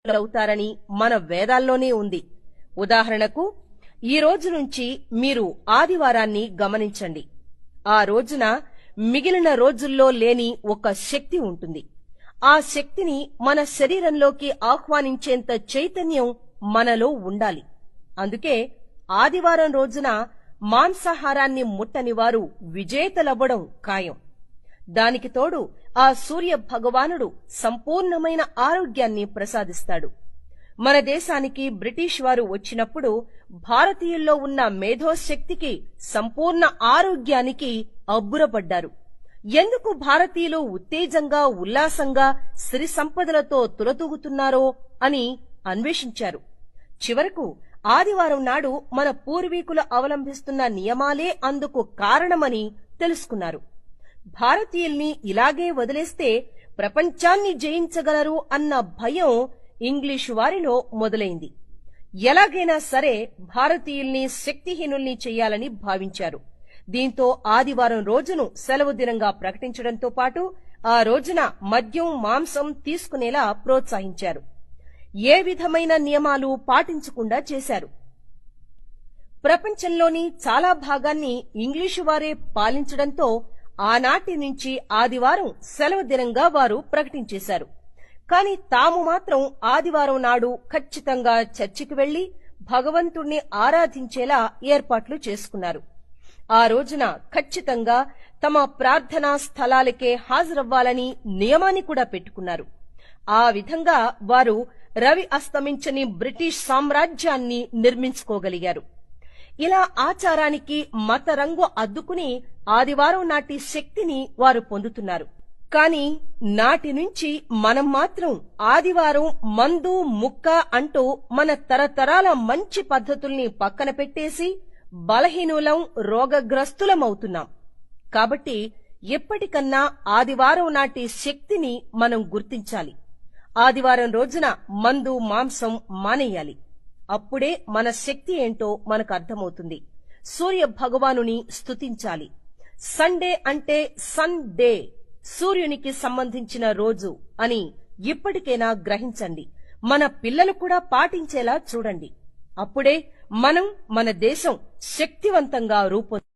అవుతారని మన వేదాల్లోనే ఉంది. ఉదాహరణకు ఈ రోజు నుంచి మీరు ఆదివారాన్ని గమనించండి. ఆ రోజున మిగిలిన రోజుల్లో లేని ఒక శక్తి ఉంటుంది. ఆ శక్తిని మన శరీరంలోకి ఆహ్వానించేంత చైతన్యం మనలో ఉండాలి. అందుకే ఆదివారం రోజున మాంసాహారాన్ని ముట్టని వారు విజేతలవ్వడం ఖాయం. దానికి తోడు ఆ సూర్య భగవానుడు సంపూర్ణమైన ఆరోగ్యాన్ని ప్రసాదిస్తాడు. మన దేశానికి బ్రిటిష్ వారు వచ్చినప్పుడు భారతీయుల్లో ఉన్న మేధోశక్తికి, సంపూర్ణ ఆరోగ్యానికి అబ్బురపడ్డారు. ఎందుకు భారతీయులు ఉత్తేజంగా, ఉల్లాసంగా, సిరి సంపదలతో తులతూగుతున్నారో అని అన్వేషించారు. చివరకు ఆదివారం నాడు మన పూర్వీకులు అవలంబిస్తున్న నియమాలే అందుకు కారణమని తెలుసుకున్నారు. భారతీయుల్ని ఇలాగే వదిలేస్తే ప్రపంచాన్ని జయించగలరు అన్న భయం ఇంగ్లీషు వారిలో మొదలైంది. ఎలాగైనా సరే భారతీయుల్ని శక్తిహీనుల్ని చెయ్యాలని భావించారు. దీంతో ఆదివారం రోజును సెలవు దినంగా ప్రకటించడంతో పాటు ఆ రోజున మద్యం, మాంసం తీసుకునేలా ప్రోత్సహించారు. ఏ విధమైన నియమాలు పాటించకుండా చేశారు. ప్రపంచంలోని చాలా భాగాన్ని ఇంగ్లీషు వారే పాలించడంతో ఆనాటి నుంచి ఆదివారం సెలవు దినంగా వారు ప్రకటించేశారు. కాని తాము మాత్రం ఆదివారం నాడు ఖచ్చితంగా చర్చికి వెళ్లి భగవంతుణ్ణి ఆరాధించేలా ఏర్పాట్లు చేసుకున్నారు. ఆ రోజున ఖచ్చితంగా తమ ప్రార్థనా స్థలాలకే హాజరవ్వాలని నియమాన్ని కూడా పెట్టుకున్నారు. ఆ విధంగా వారు రవి అస్తమించని బ్రిటిష్ సామ్రాజ్యాన్ని నిర్మించుకోగలిగారు. ఇలా ఆచారానికి మత రంగు అద్దుకుని ఆదివారం నాటి శక్తిని వారు పొందుతున్నారు. కాని నాటి నుంచి మనం మాత్రం ఆదివారం మందు, ముక్క అంటూ మన తరతరాల మంచి పద్ధతుల్ని పక్కన పెట్టేసి బలహీనులం, రోగగ్రస్తులమవుతున్నాం. కాబట్టి ఎప్పటికన్నా ఆదివారం నాటి శక్తిని మనం గుర్తించాలి. ఆదివారం రోజున మందు, మాంసం మానేయాలి. అప్పుడే మన శక్తి ఏంటో మనకు అర్థమవుతుంది. సూర్య భగవానుని స్తుతించాలి. సండే అంటే సన్ డే, సూర్యునికి సంబంధించిన రోజు అని ఇప్పటికైనా గ్రహించండి. మన పిల్లలు కూడా పాటించేలా చూడండి. అప్పుడే మనం, మన దేశం శక్తివంతంగా రూపొందుతుంది.